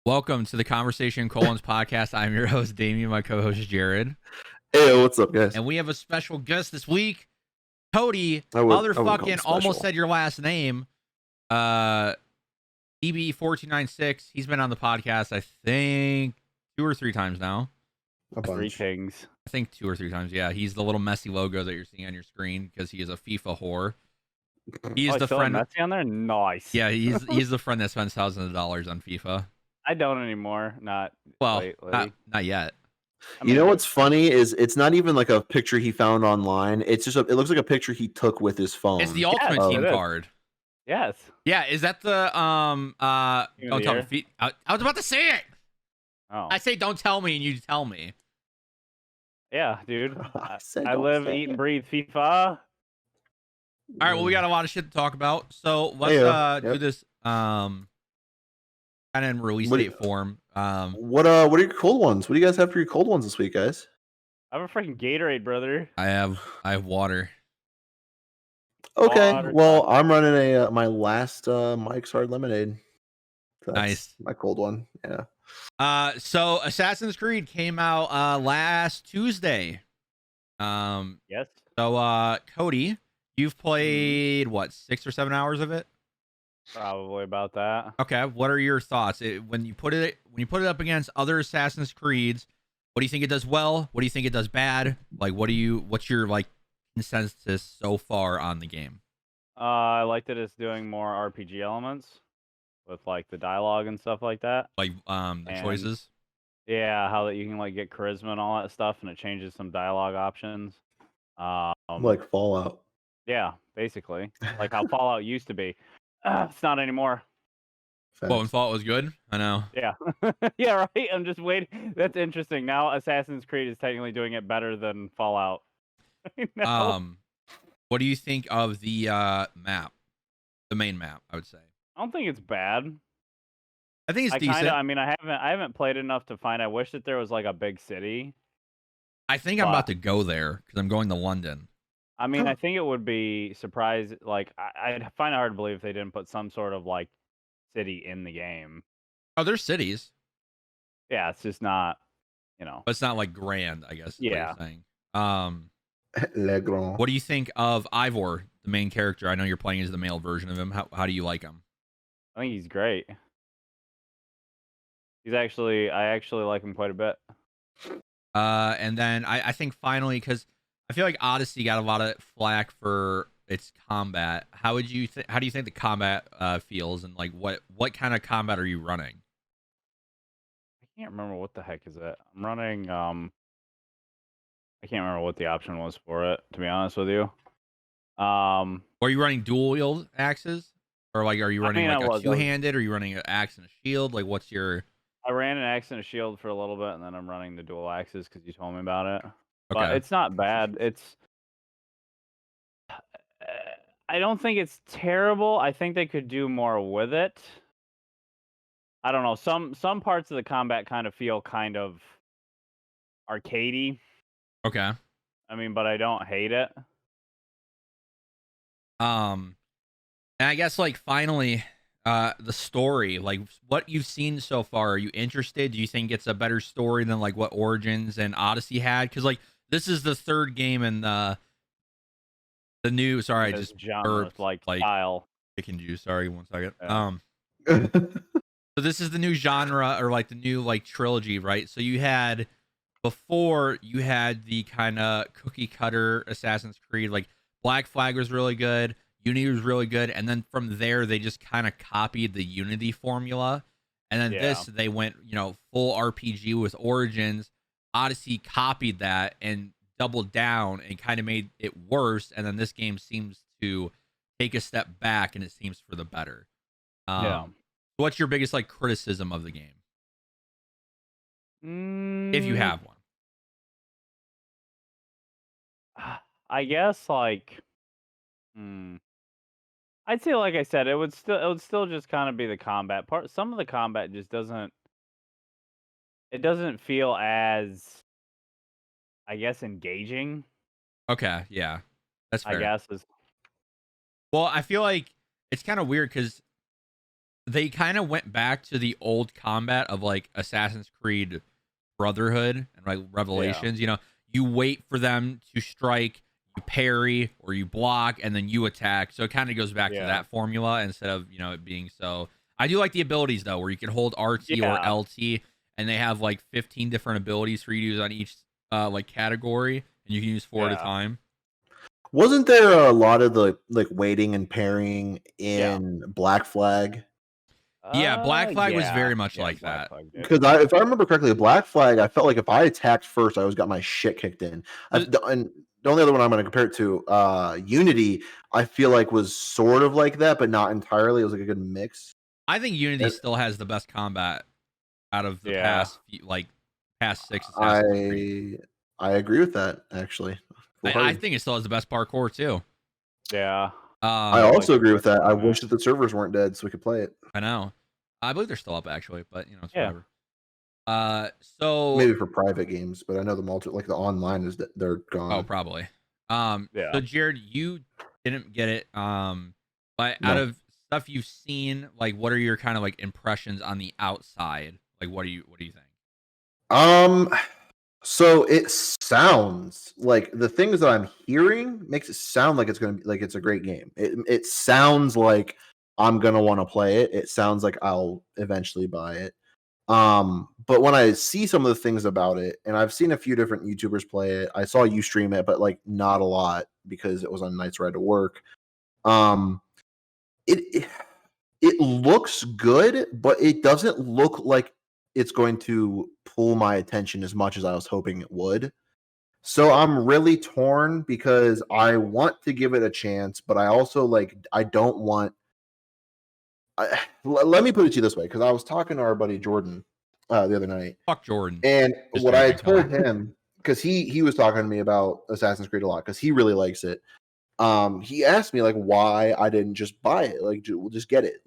Welcome to the Conversation Colons podcast. I'm your host, Damien. My co-host, Jared. Hey, what's up, guys? And we have a special guest this week, Cody. I wouldn't call him Motherfucking almost special. said your last name. EB4296. He's been on the podcast, I think, 2 or 3 times now. A bunch. Greetings. I think 2 or 3 times. Yeah, he's the little messy logo that you're seeing on your screen because he is a FIFA whore. He's the friend. Messy on there. Nice. Yeah, he's the friend that spends thousands of dollars on FIFA. I don't anymore. Not not yet. You know what's funny is it's not even like a picture he found online. It's just it looks like a picture he took with his phone. It's the Ultimate Team it is. card. Yes. Yeah, is that the don't tell me. I was about to say it. Oh. I say don't tell me and you tell me. Yeah, dude. I live, eat, and breathe FIFA. All right, well, we got a lot of shit to talk about. So let's do this kind of in release date form. What are your cold ones? What do you guys have for your cold ones this week, guys? I have a freaking Gatorade, brother. I have water. Okay, Water well, I'm running my last Mike's Hard Lemonade. That's nice. My cold one, yeah. So Assassin's Creed came out last Tuesday. Yes. So Cody, you've played what, 6 or 7 hours of it? Probably about that. Okay, what are your thoughts when you put it up against other Assassin's Creeds? What do you think it does well? What do you think it does bad? Like, what's your like consensus so far on the game? I like that it's doing more RPG elements with like the dialogue and stuff like that. Like the choices. Yeah, how that you can like get charisma and all that stuff, and it changes some dialogue options. Like Fallout. Yeah, basically, like how Fallout used to be. It's not anymore. Well, when Fallout was good, I know. Yeah, yeah, right. I'm just waiting. That's interesting. Now Assassin's Creed is technically doing it better than Fallout. What do you think of the map, the main map? I would say. I don't think it's bad. I think it's decent. I haven't played enough to find. I wish that there was like a big city. I think I'm about to go there because I'm going to London. I mean, I think it would be surprised. Like, I'd find it hard to believe if they didn't put some sort of like city in the game. Oh, there's cities. Yeah, it's just not, But it's not like grand, I guess. Yeah. What you're saying. Le Grand. What do you think of Ivor, the main character? I know you're playing as the male version of him. How do you like him? I think he's great. I actually like him quite a bit. And then I think finally, because I feel like Odyssey got a lot of flack for its combat. How do you think the combat feels, and like what kind of combat are you running? I can't remember what the heck is it. I'm running. I can't remember what the option was for it, to be honest with you. Are you running dual wield axes, or like are you running like a two-handed? Or are you running an axe and a shield? Like, what's your? I ran an axe and a shield for a little bit, and then I'm running the dual axes because you told me about it. Okay. But it's not bad. I don't think it's terrible. I think they could do more with it. I don't know. Some parts of the combat kind of feel kind of arcadey. Okay. I mean, but I don't hate it. And I guess like finally, the story, like what you've seen so far, are you interested? Do you think it's a better story than like what Origins and Odyssey had? Because like this is the third game in the new. Sorry, I just genre like style. Chicken juice. Sorry, 1 second. Yeah. So this is the new genre, or like the new like trilogy, right? So you had before you had the kind of cookie cutter Assassin's Creed, like Black Flag was really good, Unity was really good, and then from there they just kind of copied the Unity formula, and then this they went full RPG with Origins. Odyssey copied that and doubled down and kind of made it worse, and then this game seems to take a step back, and it seems for the better. What's your biggest like criticism of the game, if you have one? I guess like, I'd say, like I said, it would still just kind of be the combat part. Some of the combat just doesn't feel as, I guess, engaging. Okay, yeah, that's fair. I guess is. Well, I feel like it's kind of weird because they kind of went back to the old combat of like Assassin's Creed Brotherhood and like Revelations. You know, you wait for them to strike, you parry or you block, and then you attack. So it kind of goes back to that formula instead of, you know, it being so. I do like the abilities though, where you can hold RT or LT, and they have like 15 different abilities for you to use on each like category, and you can use 4 at a time. Wasn't there a lot of the like waiting and parrying in Black Flag? Yeah, Black Flag was very much like that. Because if I remember correctly, Black Flag, I felt like if I attacked first, I always got my shit kicked in. And the only other one I'm going to compare it to, Unity, I feel like was sort of like that, but not entirely. It was like a good mix. I think Unity still has the best combat out of the past 6 Assassin's Creed. I agree with that, actually. I think it still has the best parkour too. Yeah. I also agree with that. I wish that the servers weren't dead so we could play it. I know. I believe they're still up actually, but you know, it's whatever. So maybe for private games, but I know the online is that they're gone. Oh, probably. So Jared, you didn't get it. But out of stuff you've seen, like, what are your kind of like impressions on the outside? Like, what do you think? So it sounds like the things that I'm hearing makes it sound like it's gonna be like it's a great game. It sounds like I'm gonna want to play it. It sounds like I'll eventually buy it. But when I see some of the things about it, and I've seen a few different YouTubers play it, I saw you stream it, but like not a lot because it was on nights ride to work. It looks good, but it doesn't look like it's going to pull my attention as much as I was hoping it would. So I'm really torn because I want to give it a chance, but I also I don't want. Let me put it to you this way, because I was talking to our buddy Jordan the other night. Fuck Jordan. And what I told him, because he was talking to me about Assassin's Creed a lot, because he really likes it. He asked me like why I didn't just buy it, like we'll just get it,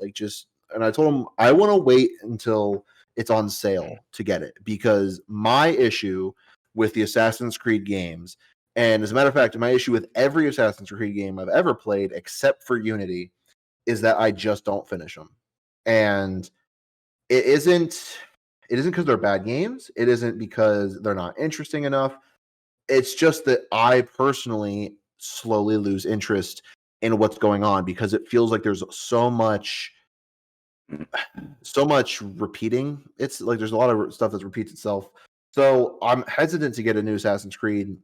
and I told him I want to wait until it's on sale to get it, because my issue with the Assassin's Creed games, and as a matter of fact, my issue with every Assassin's Creed game I've ever played except for Unity, is that I just don't finish them. And it isn't because they're bad games. It isn't because they're not interesting enough. It's just that I personally slowly lose interest in what's going on, because it feels like there's so much repeating. It's like there's a lot of stuff that repeats itself. So I'm hesitant to get a new Assassin's Creed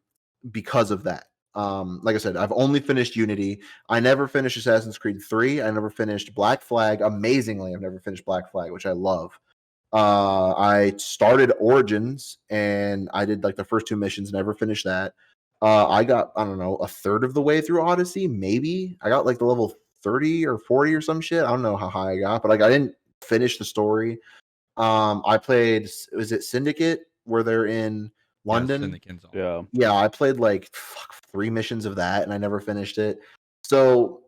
because of that. Like I said, I've only finished Unity. I never finished Assassin's Creed 3. I never finished Black Flag. Amazingly, I've never finished Black Flag, which I love. I started Origins and I did like the first 2 missions, never finished that. I got, I don't know, a third of the way through Odyssey, maybe. I got like the level 30 or 40 or some shit. I don't know how high I got, but like I didn't finish the story. I played, was it Syndicate, where they're in London? Yeah, I played like 3 missions of that and I never finished it. So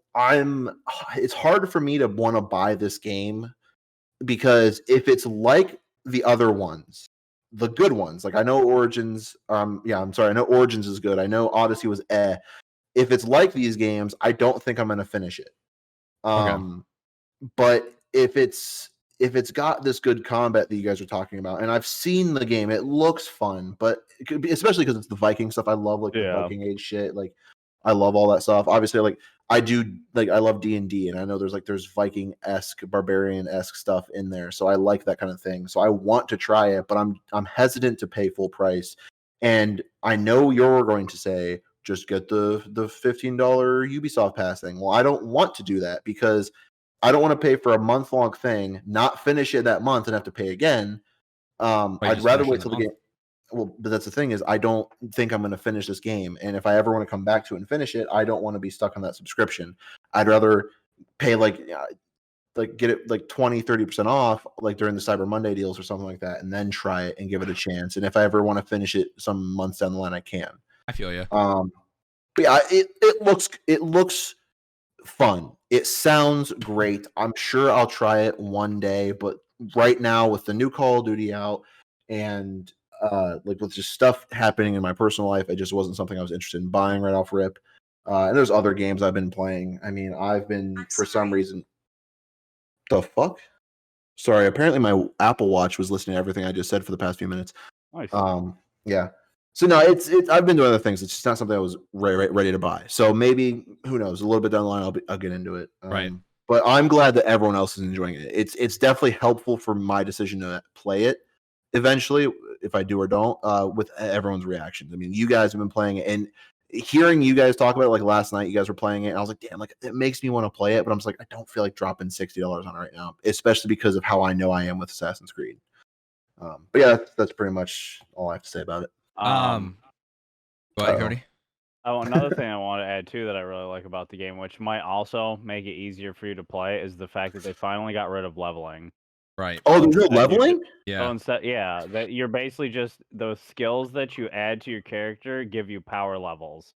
it's hard for me to want to buy this game, because if it's like the other ones, the good ones, like I know Origins, I know Origins is good. I know Odyssey was If it's like these games, I don't think I'm going to finish it. But if it's got this good combat that you guys are talking about, and I've seen the game, it looks fun, but it could be, especially because it's the Viking stuff. I love the Viking Age shit. Like I love all that stuff. Obviously, I love D&D, and I know there's Viking-esque, barbarian-esque stuff in there, so I like that kind of thing. So I want to try it, but I'm hesitant to pay full price. And I know you're going to say, just get the $15 Ubisoft Pass thing. Well, I don't want to do that, because I don't want to pay for a month-long thing, not finish it that month, and have to pay again. I'd rather wait till the game. Well, but that's the thing, is I don't think I'm going to finish this game. And if I ever want to come back to it and finish it, I don't want to be stuck on that subscription. I'd rather pay get it 20-30% off, like during the Cyber Monday deals or something like that, and then try it and give it a chance. And if I ever want to finish it some months down the line, I can. I feel you. But yeah, it looks fun. It sounds great. I'm sure I'll try it one day, but right now with the new Call of Duty out and with just stuff happening in my personal life, it just wasn't something I was interested in buying right off rip. And there's other games I've been playing. I mean, I've been, for some reason, the fuck? Sorry, apparently my Apple Watch was listening to everything I just said for the past few minutes. Nice. Yeah. So no, it's I've been doing other things. It's just not something I was ready to buy. So maybe, who knows, a little bit down the line I'll get into it. Right. But I'm glad that everyone else is enjoying it. It's definitely helpful for my decision to play it eventually, if I do or don't, with everyone's reactions. I mean, you guys have been playing it, and hearing you guys talk about it, like last night, you guys were playing it, and I was like, damn, like it makes me want to play it, but I'm just like, I don't feel like dropping $60 on it right now, especially because of how I know I am with Assassin's Creed. But yeah, that's pretty much all I have to say about it. Go ahead, Cody. Oh, another thing I want to add too that I really like about the game, which might also make it easier for you to play, is the fact that they finally got rid of leveling. Right. Oh, there's no leveling? So Yeah. instead, that you're basically just those skills that you add to your character give you power levels.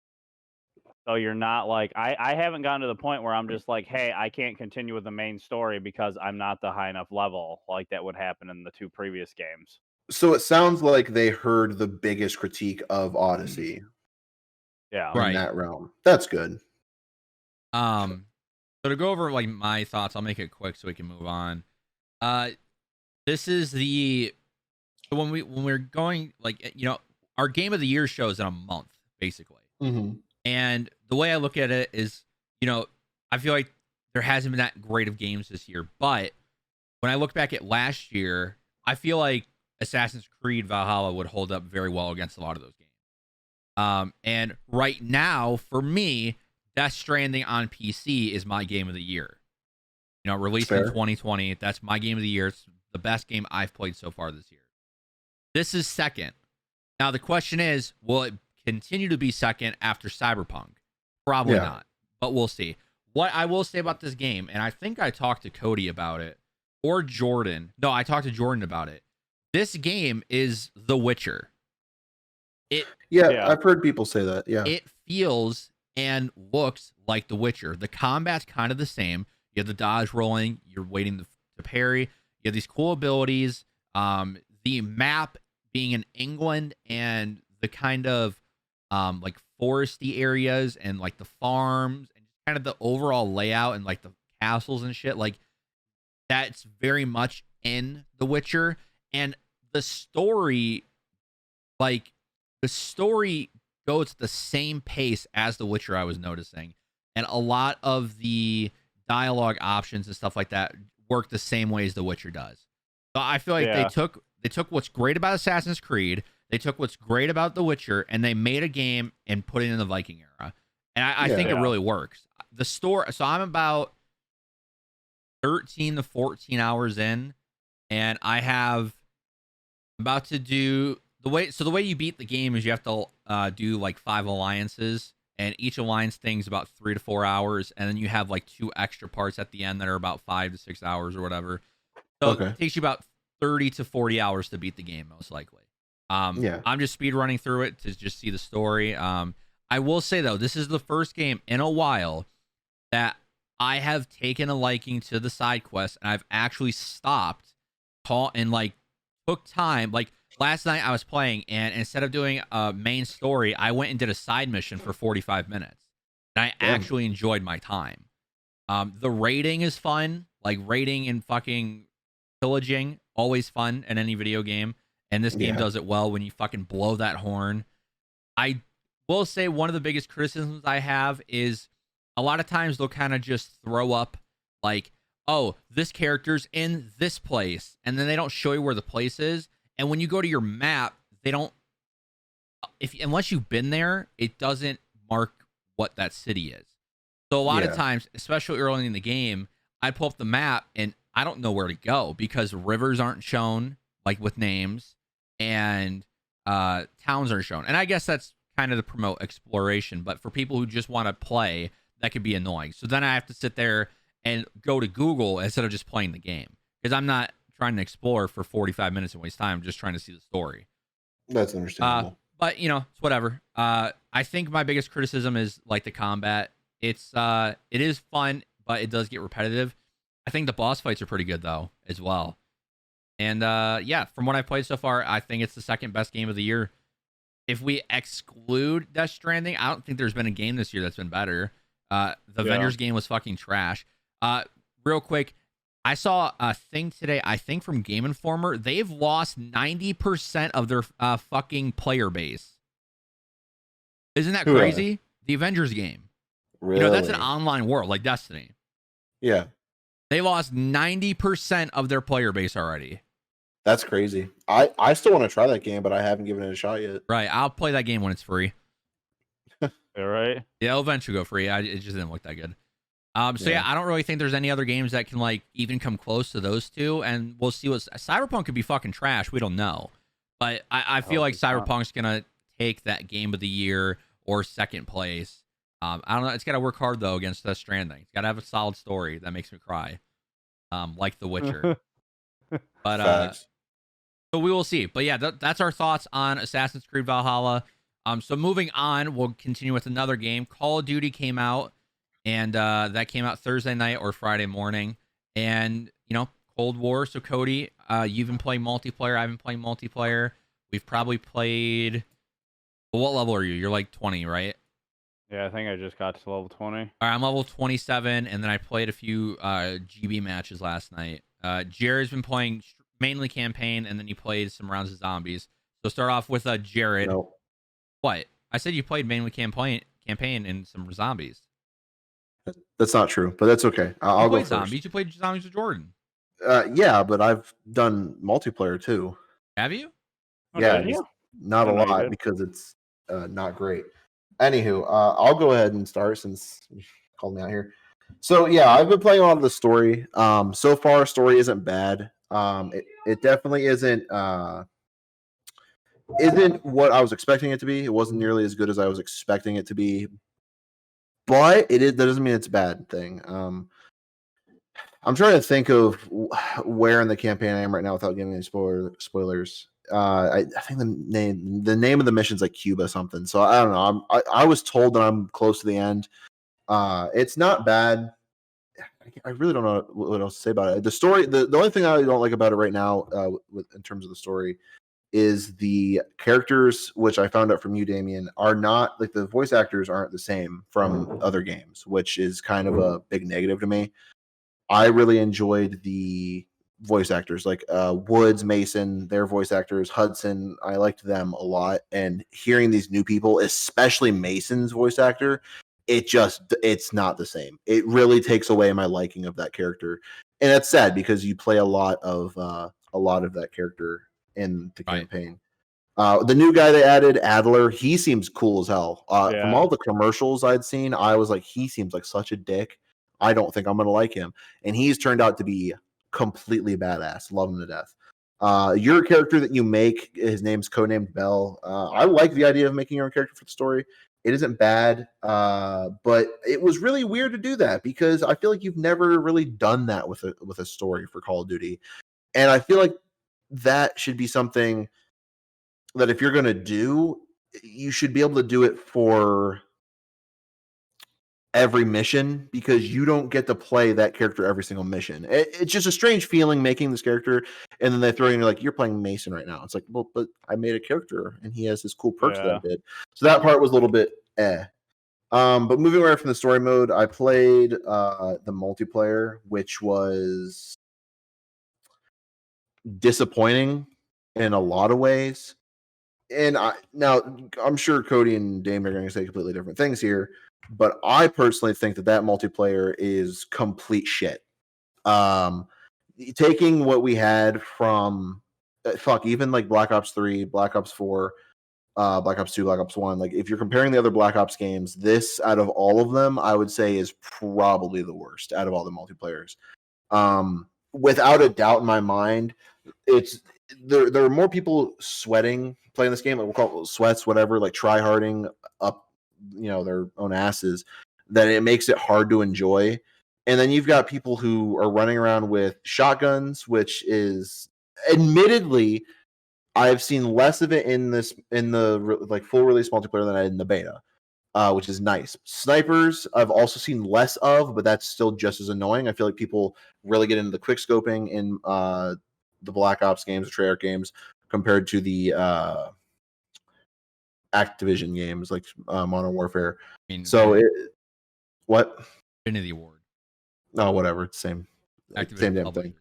So you're not like I haven't gotten to the point where I'm just like, hey, I can't continue with the main story because I'm not the high enough level like that would happen in the 2 previous games. So it sounds like they heard the biggest critique of Odyssey Yeah. in Right. that realm. That's good. So to go over like my thoughts, I'll make it quick so we can move on. This is the so when we're going, like, you know, our game of the year shows in a month basically. Mm-hmm. And the way I look at it is, you know, I feel like there hasn't been that great of games this year, but when I look back at last year, I feel like Assassin's Creed Valhalla would hold up very well against a lot of those games. And right now, for me, Death Stranding on PC is my game of the year. You know, released in 2020. That's my game of the year. It's the best game I've played so far this year. This is second. Now, the question is, will it continue to be second after Cyberpunk? Probably not, but we'll see. What I will say about this game, and I think I talked to Cody about it, or Jordan. No, I talked to Jordan about it. This game is The Witcher. I've heard people say that. Yeah. It feels and looks like The Witcher. The combat's kind of the same. You have the dodge rolling, you're waiting to parry. You have these cool abilities. The map being in England and the kind of like foresty areas and like the farms and kind of the overall layout and like the castles and shit, like that's very much in The Witcher. And the story, like the story goes at the same pace as The Witcher, I was noticing. And a lot of the dialogue options and stuff like that work the same way as The Witcher does. So I feel like they took what's great about Assassin's Creed, they took what's great about The Witcher, and they made a game and put it in the Viking era. And I think it really works. The story, so I'm about 13 to 14 hours in, and I have about to do the way you beat the game is you have to do like 5 alliances, and each alliance thing's about 3 to 4 hours, and then you have like 2 extra parts at the end that are about 5 to 6 hours or whatever. So it takes you about 30 to 40 hours to beat the game, most likely. I'm just speed running through it to just see the story. I will say though, this is the first game in a while that I have taken a liking to the side quests, and I've actually stopped and like took time. Like last night I was playing, and instead of doing a main story, I went and did a side mission for 45 minutes. And I actually enjoyed my time. The raiding is fun. Like raiding and fucking pillaging, always fun in any video game. And this game does it well when you fucking blow that horn. I will say one of the biggest criticisms I have is a lot of times they'll kind of just throw up like, oh, this character's in this place, and then they don't show you where the place is. And when you go to your map, they don't, unless you've been there, it doesn't mark what that city is. So a lot of times, especially early in the game, I pull up the map and I don't know where to go because rivers aren't shown, like with names, and towns aren't shown. And I guess that's kind of to promote exploration, but for people who just want to play, that could be annoying. So then I have to sit there and go to Google instead of just playing the game, because I'm not trying to explore for 45 minutes and waste time. I'm just trying to see the story. That's understandable. But you know, it's whatever. I think my biggest criticism is like the combat. It is fun, but it does get repetitive. I think the boss fights are pretty good though, as well. And from what I've played so far, I think it's the second best game of the year. If we exclude Death Stranding, I don't think there's been a game this year that's been better. The Avengers game was fucking trash. Real quick, I saw a thing today, I think from Game Informer. They've lost 90% of their fucking player base. Isn't that Who are they? crazy? The Avengers game. Really? That's an online world like Destiny. Yeah. They lost 90% of their player base already. That's crazy. I still want to try that game, but I haven't given it a shot yet. Right. I'll play that game when it's free. All right. Yeah, it'll eventually go free. It just didn't look that good. So yeah, I don't really think there's any other games that can like even come close to those two, and we'll see what Cyberpunk could be fucking trash. We don't know, but I feel like Cyberpunk's gonna take that game of the year or second place. I don't know. It's got to work hard though against Death Stranding. It's got to have a solid story that makes me cry, like The Witcher. But so we will see. But yeah, that's our thoughts on Assassin's Creed Valhalla. So moving on, we'll continue with another game. Call of Duty came out, and that came out Thursday night or Friday morning. And Cold War. So Cody, you've been playing multiplayer. I've been playing multiplayer. We've probably played. Well, what level are you? You're like 20, right? Yeah, I think I just got to level 20. All right, I'm level 27, and then I played a few GB matches last night. Jared's been playing mainly campaign, and then he played some rounds of zombies. So start off with Jared. No. What? I said you played mainly campaign and some zombies. That's not true, but that's okay. I'll go first. Zombies. You played zombies with Jordan. Yeah, but I've done multiplayer too. Have you? Yeah, not a lot because it's not great. Anywho, I'll go ahead and start since you called me out here. So yeah, I've been playing a lot of the story. So far, story isn't bad. It definitely isn't what I was expecting it to be. It wasn't nearly as good as I was expecting it to be, but that doesn't mean it's a bad thing. I'm trying to think of where in the campaign I am right now without giving any spoilers. I think the name of the mission's like Cuba something. So I don't know. I was told that I'm close to the end. It's not bad. I really don't know what else to say about it. The story, the only thing I don't like about it right now, in terms of the story, is the characters, which I found out from you, Damien, are not like the voice actors aren't the same from other games, which is kind of a big negative to me. I really enjoyed the voice actors like Woods, Mason, their voice actors, Hudson. I liked them a lot. And hearing these new people, especially Mason's voice actor, it's not the same. It really takes away my liking of that character. And that's sad because you play a lot of that character in the campaign. The new guy they added, Adler, he seems cool as hell. From all the commercials I'd seen, I was like, he seems like such a dick. I don't think I'm going to like him. And he's turned out to be completely badass. Love him to death. Your character that you make, his name's codenamed Bell. I like the idea of making your own character for the story. It isn't bad, but it was really weird to do that because I feel like you've never really done that with a story for Call of Duty. And I feel like that should be something that if you're going to do, you should be able to do it for every mission because you don't get to play that character every single mission. It's just a strange feeling making this character, and then they throw in like you're playing Mason right now. It's like, well, but I made a character and he has his cool perks that I did. So that part was a little bit but moving away from the story mode, I played the multiplayer, which was disappointing in a lot of ways. And I'm sure Cody and Dame are going to say completely different things here, but I personally think that multiplayer is complete shit. Taking what we had from even like Black Ops 3, Black Ops 4, Black Ops 2, Black Ops 1, like if you're comparing the other Black Ops games, this out of all of them, I would say is probably the worst out of all the multiplayers. Without a doubt in my mind, it's there are more people sweating playing this game, like we'll call it sweats, whatever, like try-harding up, their own asses, that it makes it hard to enjoy. And then you've got people who are running around with shotguns, which is admittedly, I've seen less of it in the like full release multiplayer than I did in the beta, which is nice. Snipers, I've also seen less of, but that's still just as annoying. I feel like people really get into the quick scoping in the Black Ops games, the Treyarch games, compared to the Activision games like Modern Warfare. I mean, so what? Infinity Ward. No, whatever. It's the same. Same Activision damn publishers.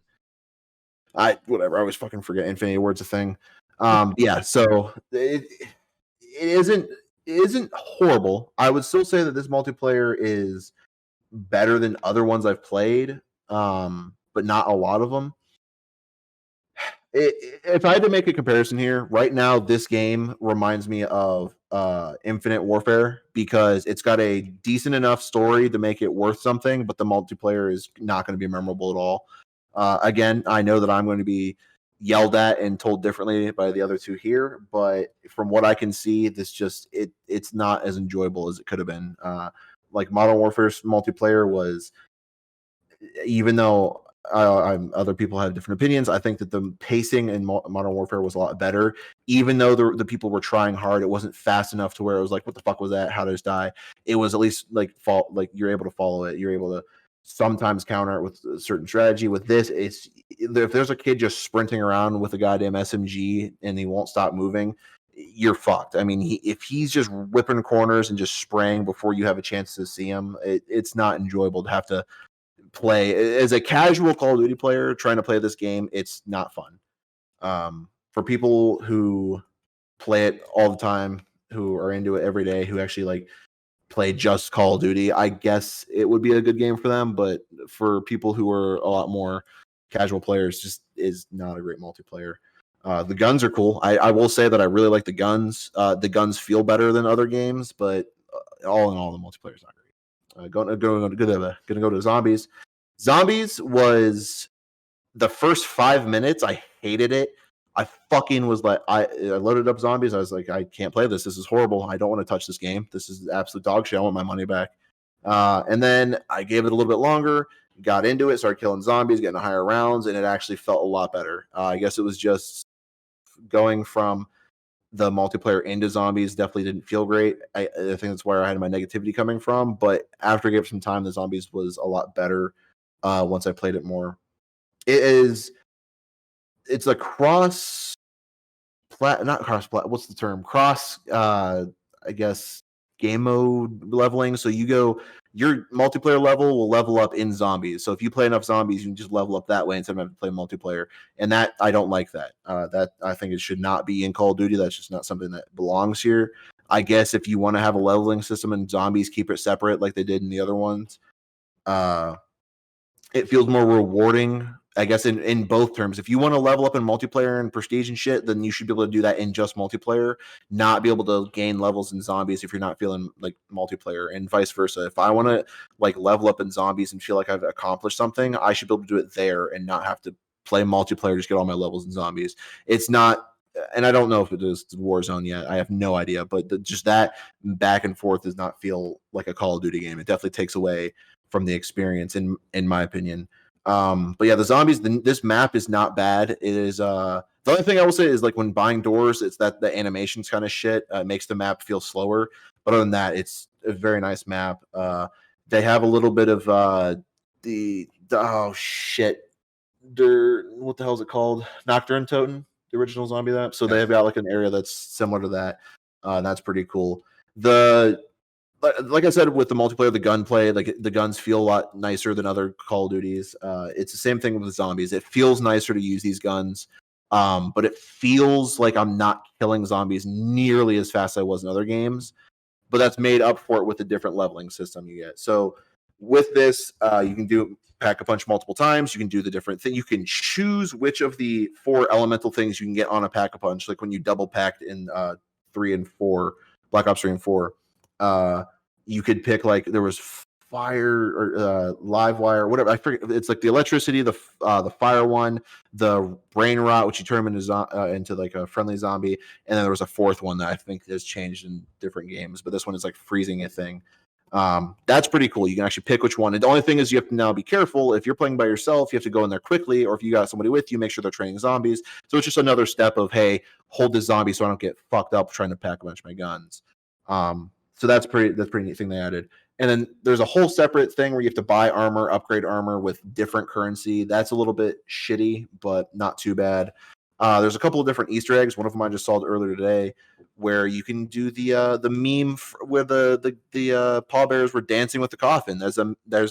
thing. Whatever. I always fucking forget Infinity Ward's a thing. Yeah. So it isn't horrible. I would still say that this multiplayer is better than other ones I've played, but not a lot of them. If I had to make a comparison here, right now, this game reminds me of Infinite Warfare because it's got a decent enough story to make it worth something, but the multiplayer is not going to be memorable at all. Again, I know that I'm going to be yelled at and told differently by the other two here, but from what I can see, it's not as enjoyable as it could have been. Like Modern Warfare's multiplayer was, even though other people have different opinions, I think that the pacing in Modern Warfare was a lot better. Even though the people were trying hard, it wasn't fast enough to where it was like, what the fuck was that? How did I just die? It was at least like you're able to follow it. You're able to sometimes counter it with a certain strategy. With this, it's if there's a kid just sprinting around with a goddamn SMG and he won't stop moving, you're fucked. I mean, if he's just whipping corners and just spraying before you have a chance to see him, it's not enjoyable to have to play as a casual Call of Duty player trying to play this game. It's not fun. For people who play it all the time, who are into it every day, who actually like play just Call of Duty, I guess it would be a good game for them. But for people who are a lot more casual players, just is not a great multiplayer. The guns are cool. I will say that I really like the guns. The guns feel better than other games, but all in all, the multiplayer is not great. Gonna go to zombies. Zombies was the first 5 minutes. I hated it. I fucking was like, I loaded up zombies. I was like, I can't play this. This is horrible. I don't want to touch this game. This is absolute dog shit. I want my money back. And then I gave it a little bit longer, got into it, started killing zombies, getting higher rounds, and it actually felt a lot better. I guess it was just going from the multiplayer into zombies definitely didn't feel great. I think that's where I had my negativity coming from. But after I gave it some time, the zombies was a lot better once I played it more. It's a cross not cross plat. What's the term? Cross. I guess game mode leveling. So your multiplayer level will level up in zombies. So if you play enough zombies, you can just level up that way instead of having to play multiplayer. And that I don't like that. That I think it should not be in Call of Duty. That's just not something that belongs here. I guess if you want to have a leveling system in zombies, keep it separate like they did in the other ones. It feels more rewarding, I guess, in both terms. If you want to level up in multiplayer and prestige and shit, then you should be able to do that in just multiplayer, not be able to gain levels in zombies if you're not feeling like multiplayer, and vice versa. If I want to like level up in zombies and feel like I've accomplished something, I should be able to do it there and not have to play multiplayer to just get all my levels in zombies. It's not, and I don't know if it is Warzone yet. I have no idea, but just that back and forth does not feel like a Call of Duty game. It definitely takes away from the experience, in my opinion. But yeah, the zombies. This map is not bad. It is. The only thing I will say is like when buying doors, it's that the animation's kind of shit. Makes the map feel slower. But other than that, it's a very nice map. They have a little bit of the oh shit. What the hell is it called? Nocturne Totem, the original zombie map. So they've got like an area that's similar to that. And that's pretty cool. Like I said, with the multiplayer, the gunplay, like the guns feel a lot nicer than other Call of Duties. It's the same thing with the zombies. It feels nicer to use these guns, but it feels like I'm not killing zombies nearly as fast as I was in other games. But that's made up for it with the different leveling system you get. So with this, you can do pack a punch multiple times. You can do the different thing. You can choose which of the 4 elemental things you can get on a pack a punch. Like when you double packed in 3 and 4, Black Ops 3 and 4. You could pick like there was fire or live wire, whatever. I forget. It's like the electricity, the fire one, the brain rot, which you turn into like a friendly zombie, and then there was a 4th one that I think has changed in different games, but this one is like freezing a thing. That's pretty cool. You can actually pick which one. And the only thing is you have to now be careful. If you're playing by yourself, you have to go in there quickly, or if you got somebody with you, make sure they're training zombies. So it's just another step of, hey, hold this zombie so I don't get fucked up trying to pack a bunch of my guns. So that's pretty neat thing they added. And then there's a whole separate thing where you have to buy armor, upgrade armor with different currency. That's a little bit shitty, but not too bad. There's a couple of different Easter eggs. One of them I just saw earlier today where you can do the meme where the pallbearers were dancing with the coffin. There's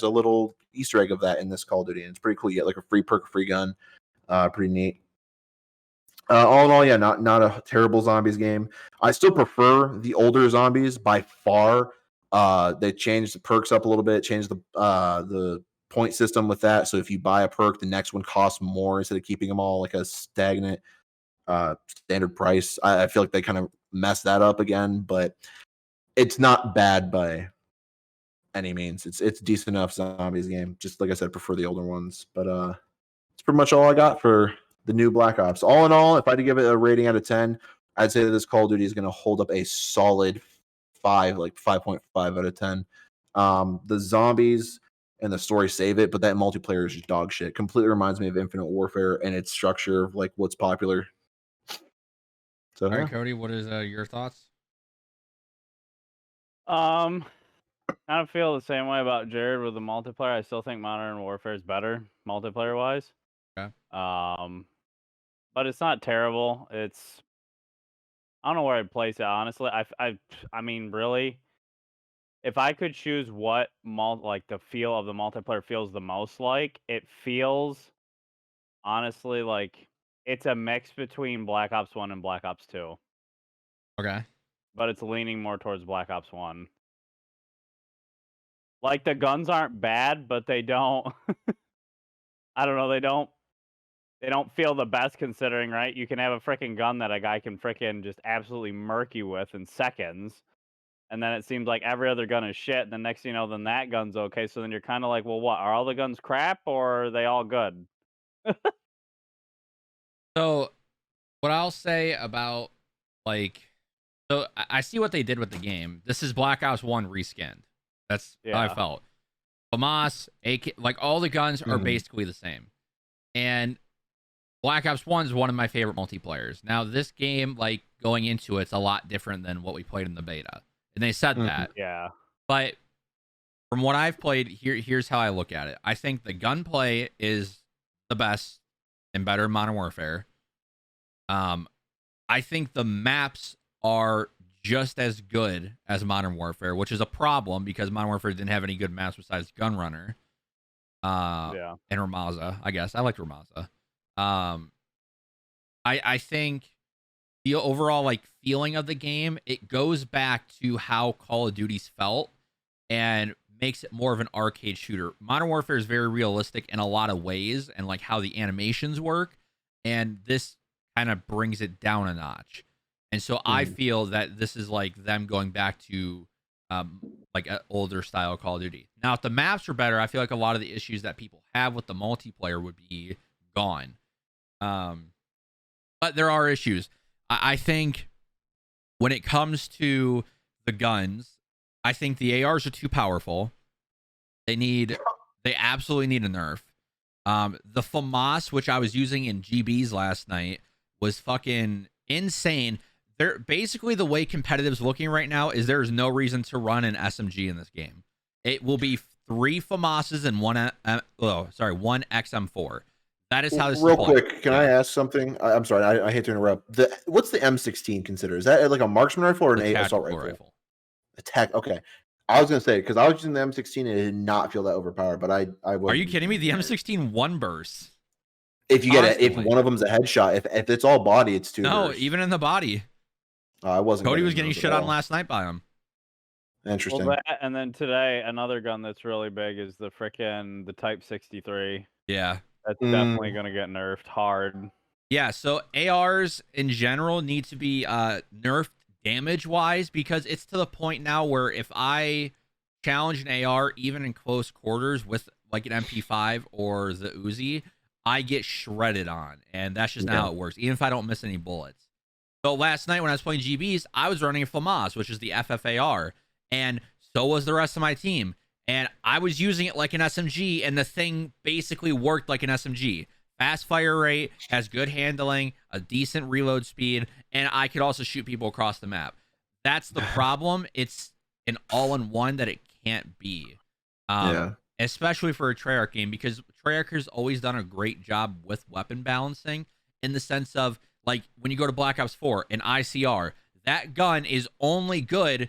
a little Easter egg of that in this Call of Duty, and it's pretty cool. You get like a free perk, free gun, pretty neat. All in all, yeah, not a terrible zombies game. I still prefer the older zombies by far. They changed the perks up a little bit, changed the point system with that. So if you buy a perk, the next one costs more instead of keeping them all like a stagnant standard price. I feel like they kind of messed that up again, but it's not bad by any means. It's decent enough zombies game. Just like I said, prefer the older ones. But it's pretty much all I got for the new Black Ops. All in all, if I had to give it a rating out of 10, I'd say that this Call of Duty is going to hold up a solid 5, like 5.5 out of 10. The zombies and the story save it, but that multiplayer is just dog shit. Completely reminds me of Infinite Warfare and its structure of like what's popular. So, all right, Cody, what is your thoughts? Kind of feel the same way about Jared with the multiplayer. I still think Modern Warfare is better multiplayer wise. Okay. But it's not terrible. It's I don't know where I'd place it honestly. I mean really, if I could choose what like the feel of the multiplayer feels the most like, it feels honestly like it's a mix between Black Ops 1 and Black Ops 2. Okay. But it's leaning more towards Black Ops 1. Like the guns aren't bad, but they don't I don't know, they don't feel the best considering, right? You can have a freaking gun that a guy can freaking just absolutely murk you with in seconds. And then it seems like every other gun is shit. And the next thing you know, then that gun's okay. So then you're kind of like, well, what? Are all the guns crap or are they all good? So what I'll say about like, so I see what they did with the game. This is Black Ops 1 reskinned. That's how I felt. FAMAS, AK, like all the guns are basically the same. And Black Ops 1 is one of my favorite multiplayers. Now, this game, like going into it's a lot different than what we played in the beta. And they said that. Yeah. But from what I've played, here's how I look at it. I think the gunplay is the best and better in Modern Warfare. I think the maps are just as good as Modern Warfare, which is a problem because Modern Warfare didn't have any good maps besides Gunrunner. And Ramaza, I guess. I liked Ramaza. I think the overall like feeling of the game, it goes back to how Call of Duty's felt and makes it more of an arcade shooter. Modern Warfare is very realistic in a lot of ways and like how the animations work, and this kind of brings it down a notch. And so I feel that this is like them going back to like an older style Call of Duty. Now, if the maps were better, I feel like a lot of the issues that people have with the multiplayer would be gone. But there are issues. I think when it comes to the guns, I think the ARs are too powerful. They absolutely need a nerf. The FAMAS, which I was using in GBs last night, was fucking insane. They're basically the way competitive's looking right now is there's no reason to run an SMG in this game. It will be 3 FAMASs and one XM4. That is how this real is played. Quick, can I ask something? I'm sorry, I hate to interrupt. What's the M16 considered? Is that like a marksman rifle or an assault rifle? Attack. Okay, I was gonna say because I was using the M16 and it did not feel that overpowered. But I was. Are you kidding me? The M16 one burst. If you get it, if one of them's a headshot, if it's all body, it's 2 No, bursts. even in the body. I wasn't. Cody was getting shit on last night by him. Interesting. Well, and then today, another gun that's really big is the Type 63. Yeah. That's definitely going to get nerfed hard. Yeah, so ARs in general need to be nerfed damage-wise because it's to the point now where if I challenge an AR even in close quarters with like an MP5 or the Uzi, I get shredded on, and that's just not how it works, even if I don't miss any bullets. So last night when I was playing GBs, I was running a FAMAS, which is the FFAR, and so was the rest of my team. And I was using it like an SMG, and the thing basically worked like an SMG. Fast fire rate, has good handling, a decent reload speed, and I could also shoot people across the map. That's the problem. It's an all-in-one that it can't be. Especially for a Treyarch game, because Treyarch has always done a great job with weapon balancing in the sense of, like, when you go to Black Ops 4, an ICR, that gun is only good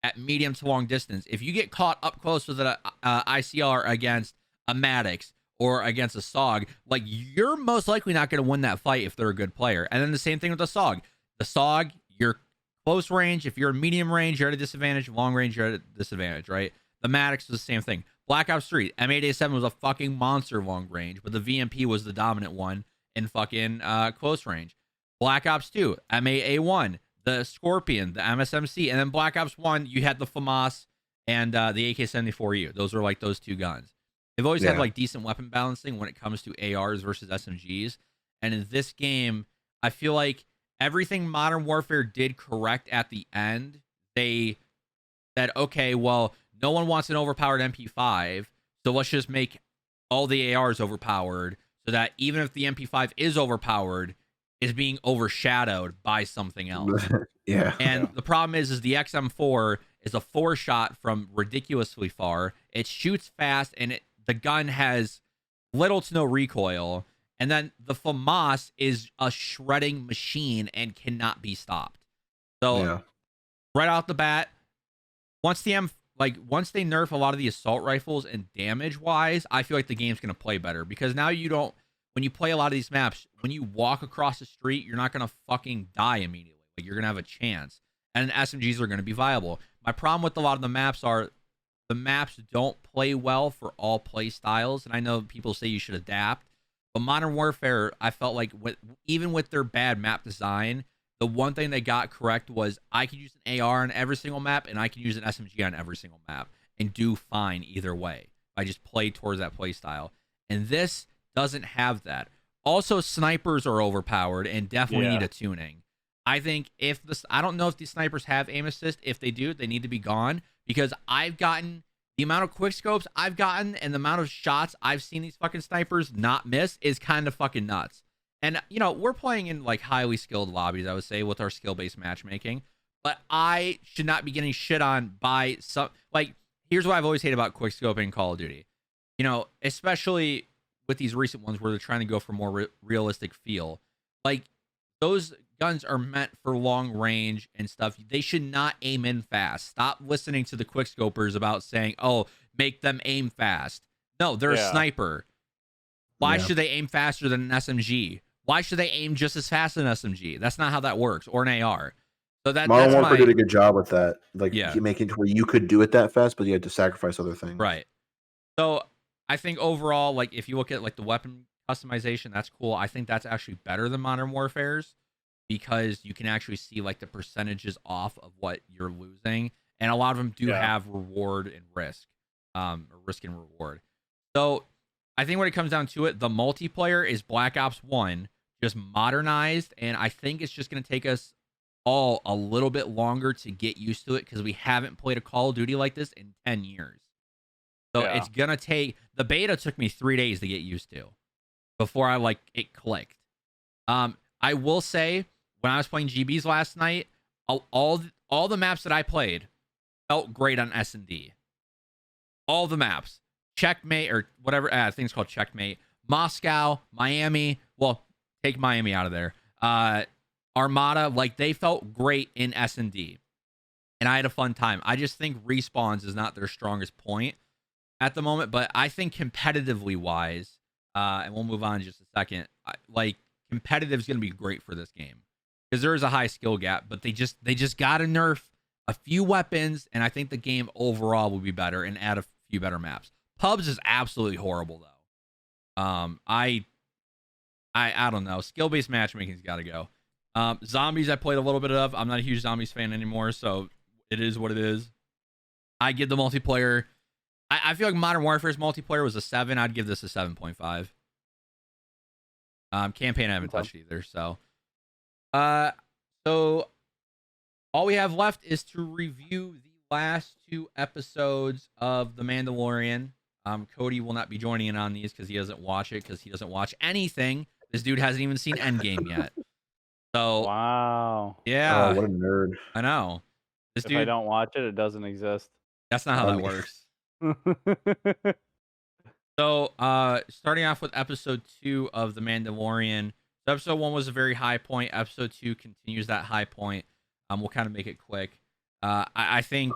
at medium to long distance. If you get caught up close with an ICR against a Maddox or against a SOG, like, you're most likely not going to win that fight if they're a good player. And then the same thing with the SOG. The SOG, you're close range. If you're medium range, you're at a disadvantage. Long range, you're at a disadvantage, right? The Maddox was the same thing. Black Ops 3, M8A7 was a fucking monster long range, but the VMP was the dominant one in fucking close range. Black Ops 2, M8A1, the Scorpion, the MSMC, and then Black Ops 1, you had the FAMAS and the AK-74U. Those are like those two guns. They've always had like decent weapon balancing when it comes to ARs versus SMGs. And in this game, I feel like everything Modern Warfare did correct at the end. They said, okay, well, no one wants an overpowered MP5, so let's just make all the ARs overpowered so that even if the MP5 is overpowered, is being overshadowed by something else. And the problem is the XM4 is a 4-shot from ridiculously far. It shoots fast, and the gun has little to no recoil. And then the FAMAS is a shredding machine and cannot be stopped. So right off the bat, once they nerf a lot of the assault rifles and damage wise, I feel like the game's gonna play better, because now when you play a lot of these maps, when you walk across the street, you're not going to fucking die immediately. Like, you're going to have a chance. And SMGs are going to be viable. My problem with a lot of the maps are the maps don't play well for all play styles. And I know people say you should adapt. But Modern Warfare, I felt like even with their bad map design, the one thing they got correct was I could use an AR on every single map, and I could use an SMG on every single map and do fine either way. I just play towards that play style. And this doesn't have that. Also, snipers are overpowered and definitely need a tuning. I think I don't know if these snipers have aim assist. If they do, they need to be gone, because I've gotten the amount of quick scopes I've gotten and the amount of shots I've seen these fucking snipers not miss is kind of fucking nuts. And, you know, we're playing in like highly skilled lobbies, I would say, with our skill-based matchmaking, but I should not be getting shit on by some, like, here's what I've always hated about quick scoping in Call of Duty. You know, especially with these recent ones where they're trying to go for more realistic feel. Like, those guns are meant for long range and stuff. They should not aim in fast. Stop listening to the quick scopers about saying, oh, make them aim fast. No, they're a sniper. Why should they aim faster than an SMG? Why should they aim just as fast as an SMG? That's not how that works, or an AR. So Modern Warfare did a good job with that. Like, making it to where you could do it that fast, but you had to sacrifice other things. Right. So I think overall, like, if you look at like the weapon customization, that's cool. I think that's actually better than Modern Warfare's, because you can actually see like the percentages off of what you're losing, and a lot of them do have reward and risk, or risk and reward. So I think when it comes down to it, the multiplayer is Black Ops 1 just modernized, and I think it's just going to take us all a little bit longer to get used to it, because we haven't played a Call of Duty like this in 10 years. So it's going to take, the beta took me 3 days to get used to before it clicked. I will say, when I was playing GBs last night, all the maps that I played felt great on S&D. All the maps. Checkmate, or whatever, I think it's called Checkmate. Moscow, Miami, well, take Miami out of there. Armada, like, they felt great in S&D. And I had a fun time. I just think respawns is not their strongest point at the moment, but I think competitively wise, and we'll move on in just a second, like, competitive is going to be great for this game, because there is a high skill gap, but they just got to nerf a few weapons, and I think the game overall will be better and add a few better maps. Pubs is absolutely horrible, though. I don't know. Skill-based matchmaking's got to go. Zombies I played a little bit of. I'm not a huge Zombies fan anymore, so it is what it is. I give the multiplayer, I feel like Modern Warfare's multiplayer was a 7. I'd give this a 7.5. Campaign I haven't touched either, so. So all we have left is to review the last 2 episodes of The Mandalorian. Cody will not be joining in on these because he doesn't watch it, because he doesn't watch anything. This dude hasn't even seen Endgame yet. So wow. Yeah. Oh, what a nerd. I know. If I don't watch it, it doesn't exist. That's not how that works. So, starting off with episode 2 of The Mandalorian. So episode 1 was a very high point. Episode 2 continues that high point. We'll kind of make it quick. I think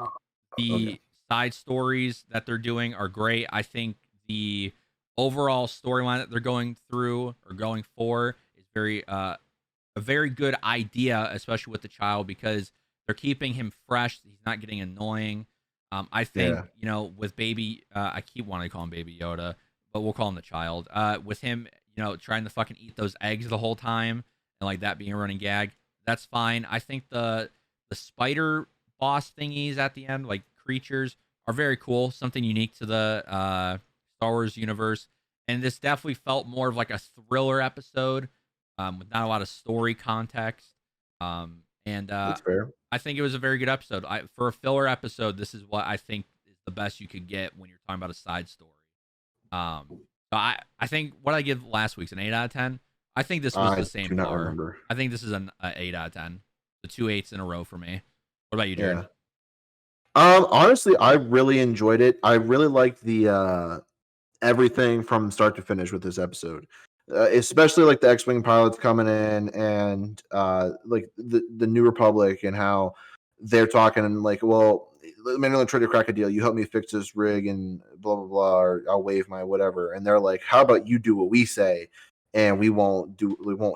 the side stories that they're doing are great. I think the overall storyline that they're going through or going for is a very good idea, especially with the child, because they're keeping him fresh. He's not getting annoying. I think, with baby, I keep wanting to call him Baby Yoda, but we'll call him the child. With him, trying to fucking eat those eggs the whole time and like that being a running gag, that's fine. I think the spider boss thingies at the end, like creatures, are very cool. Something unique to the Star Wars universe. And this definitely felt more of like a thriller episode, with not a lot of story context. And That's fair. I think it was a very good episode. For a filler episode, this is what I think is the best you could get when you're talking about a side story. So I think what I give last week's an 8 out of 10. I think this was the same do not bar. remember. I think this is an 8 out of 10. The 2 8s in a row for me. What about you, Jared? Honestly, I really enjoyed it. I really liked the everything from start to finish with this episode. Especially like the X-wing pilots coming in and like the New Republic and how they're talking and like, well, Mandalorian tried to crack a deal. You help me fix this rig and blah blah blah, or I'll waive my whatever. And they're like, how about you do what we say, and we won't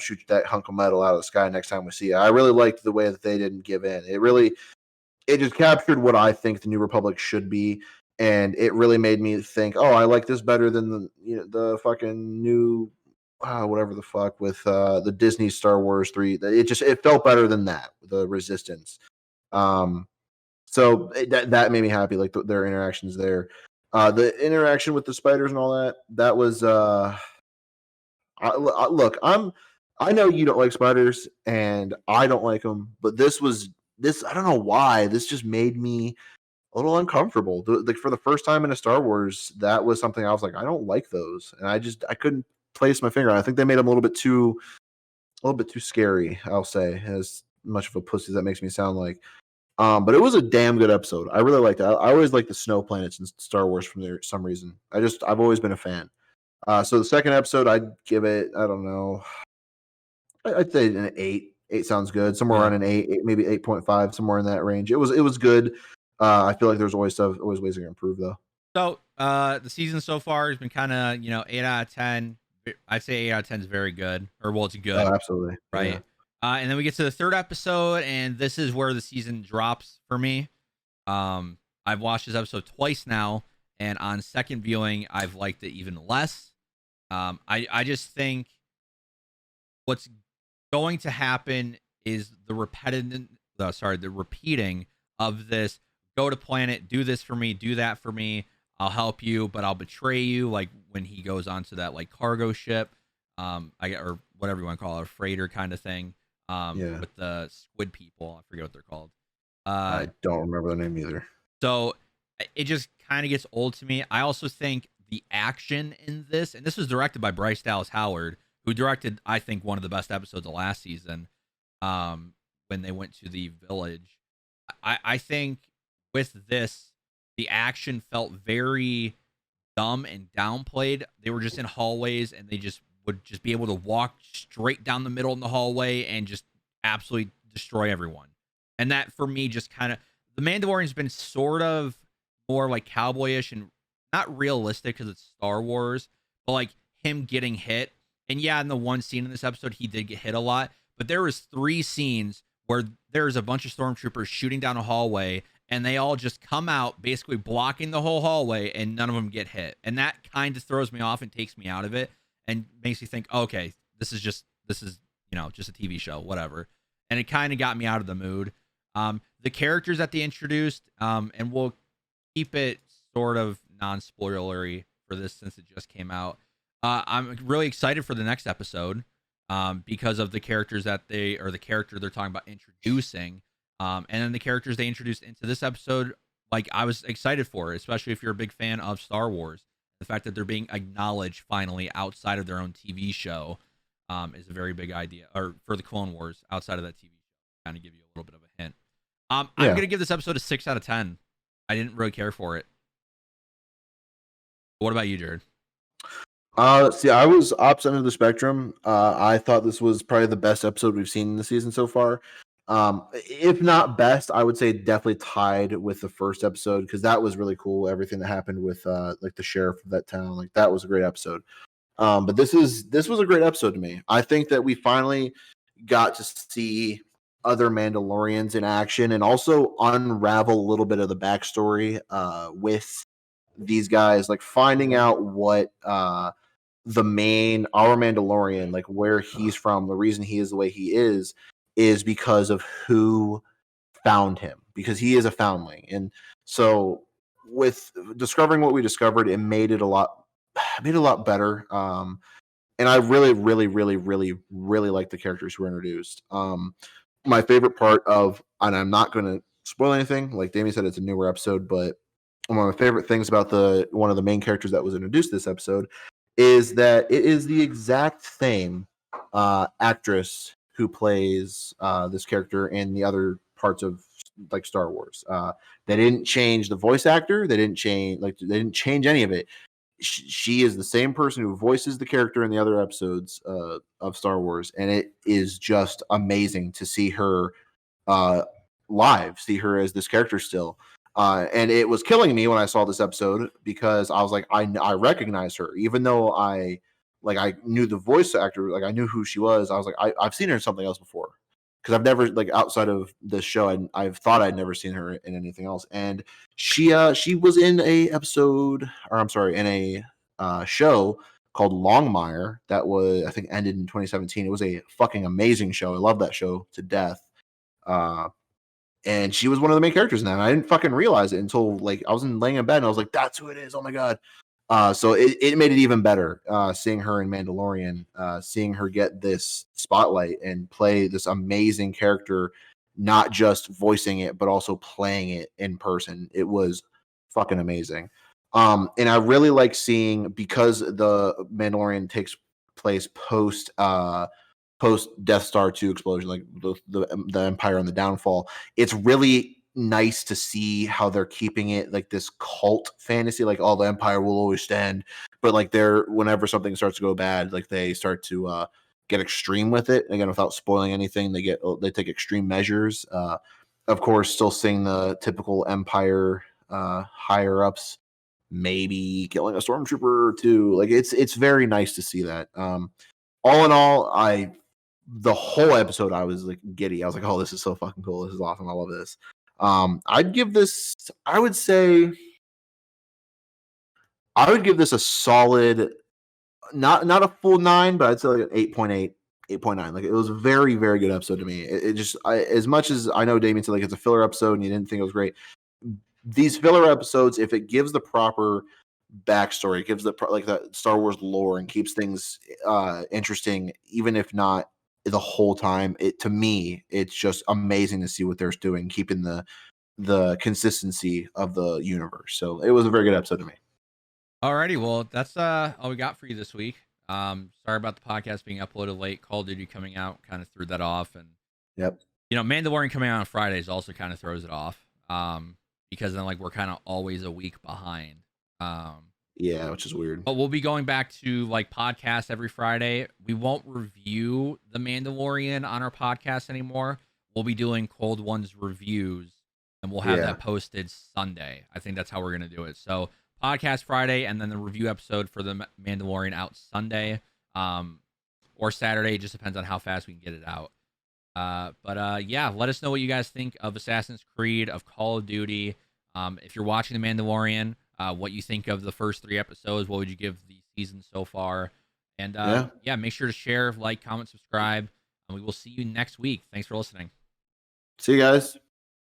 shoot that hunk of metal out of the sky next time we see it. I really liked the way that they didn't give in. It just captured what I think the New Republic should be, and it really made me think, oh, I like this better than the fucking new whatever the fuck with the Disney Star Wars 3. It felt better than that, the Resistance. So that made me happy, like their interactions there. The interaction with the spiders and all that was look, I know you don't like spiders and I don't like them, but this I don't know why, this just made me a little uncomfortable. Like for the first time in a Star Wars, that was something I was like, I don't like those, and I couldn't place my finger on. I think they made them a little bit too scary. I'll say, as much of a pussy as that makes me sound like. But it was a damn good episode. I really liked it. I always like the snow planets in Star Wars for some reason. I've always been a fan. So the second episode, I'd give it, I don't know, I'd say an 8. 8 sounds good. Somewhere around an 8, maybe 8.5, somewhere in that range. It was good. I feel like there's always ways to improve though. So the season so far has been kind of 8 out of 10. I'd say 8 out of 10 is very good, or well, it's good. Oh, absolutely, right? Yeah. And then we get to the third episode, and this is where the season drops for me. I've watched this episode twice now, and on second viewing, I've liked it even less. I just think what's going to happen is the repeating of this: go to planet, do this for me, do that for me. I'll help you, but I'll betray you. Like when he goes onto that like cargo ship, or whatever you want to call it, a freighter kind of thing. With the squid people, I forget what they're called. I don't remember the name either. So it just kind of gets old to me. I also think the action in this, and this was directed by Bryce Dallas Howard, who directed, I think, one of the best episodes of last season, when they went to the village. I think with this, the action felt very dumb and downplayed. They were just in hallways, and they would just be able to walk straight down the middle in the hallway and just absolutely destroy everyone. And that, for me, just kind of, the Mandalorian's been sort of more like cowboyish and not realistic because it's Star Wars, but like him getting hit. And yeah, in the one scene in this episode, he did get hit a lot, but there was 3 scenes where there's a bunch of stormtroopers shooting down a hallway, and they all just come out basically blocking the whole hallway, and none of them get hit. And that kind of throws me off and takes me out of it and makes you think, okay, this is just a TV show, whatever. And it kind of got me out of the mood. The characters that they introduced, and we'll keep it sort of non-spoilery for this since it just came out. I'm really excited for the next episode, because of the characters the character they're talking about introducing, and then the characters they introduced into this episode. Like, I was excited for it, especially if you're a big fan of Star Wars. The fact that they're being acknowledged finally outside of their own TV show, is a very big idea. Or for the Clone Wars outside of that TV show, kind of give you a little bit of a hint. I'm gonna give this episode a 6 out of 10. I didn't really care for it. What about you, Jared? See, I was opposite end of the spectrum. I thought this was probably the best episode we've seen in the season so far. If not best, I would say definitely tied with the first episode because that was really cool. Everything that happened with like the sheriff of that town, like that was a great episode. But this was a great episode to me. I think that we finally got to see other Mandalorians in action and also unravel a little bit of the backstory with these guys, like finding out what the main our Mandalorian, like where he's from, the reason he is the way he is because of who found him, because he is a foundling. And so with discovering what we discovered, it made it a lot better. And I really, really, really, really, really like the characters who were introduced. My favorite part of, and I'm not going to spoil anything, like Damien said, it's a newer episode, but one of my favorite things about the one of the main characters that was introduced this episode is that it is the exact same actress who plays this character in the other parts of like Star Wars. They didn't change the voice actor. They didn't change any of it. She is the same person who voices the character in the other episodes of Star Wars, and it is just amazing to see her uh, live, see her as this character still. And it was killing me when I saw this episode because I was like, I recognize her, even though I knew the voice actor, like I knew who she was. I was like, I've seen her in something else before because I've never like outside of this show, I've thought I'd never seen her in anything else. And she was in a episode, or I'm sorry, in a show called Longmire that was I think ended in 2017. It was a fucking amazing show. I love that show to death. Uh, and she was one of the main characters in that. And I didn't fucking realize it until like I was laying in bed and I was like, "That's who it is!" Oh my god! So it made it even better seeing her in Mandalorian, seeing her get this spotlight and play this amazing character, not just voicing it but also playing it in person. It was fucking amazing. And I really like seeing because the Mandalorian takes place post Death Star 2 explosion, like the Empire and the downfall. It's really nice to see how they're keeping it like this cult fantasy, like the Empire will always stand, but like they're whenever something starts to go bad, like they start to get extreme with it. Again, without spoiling anything, they take extreme measures. Of course, still seeing the typical Empire higher ups, maybe killing a stormtrooper or two. Like it's very nice to see that. All in all, the whole episode I was like giddy. I was like, "Oh, this is so fucking cool. This is awesome. I love this." I'd give this. I would say I would give this a solid, not a full 9, but I'd say like an 8.8, 8.9. Like it was a very very good episode to me. It just as much as I know Damien said like it's a filler episode and you didn't think it was great. These filler episodes, if it gives the proper backstory, gives the like the Star Wars lore and keeps things interesting, even if not the whole time. It to me, it's just amazing to see what they're doing, keeping the consistency of the universe. So it was a very good episode to me. Alrighty, well, that's all we got for you this week. Sorry about the podcast being uploaded late. Call of Duty coming out kind of threw that off, and Yep. Mandalorian coming out on Fridays also kind of throws it off. Because then like we're kind of always a week behind. Yeah, which is weird. But we'll be going back to like podcasts every Friday. We won't review The Mandalorian on our podcast anymore. We'll be doing Cold Ones reviews, and we'll have that posted Sunday. I think that's how we're going to do it. So podcast Friday, and then the review episode for The Mandalorian out Sunday or Saturday. It just depends on how fast we can get it out. But yeah, let us know what you guys think of Assassin's Creed, of Call of Duty. If you're watching The Mandalorian, what you think of the first 3 episodes. What would you give the season so far? And yeah, make sure to share, like, comment, subscribe, and we will see you next week. Thanks for listening. See you guys.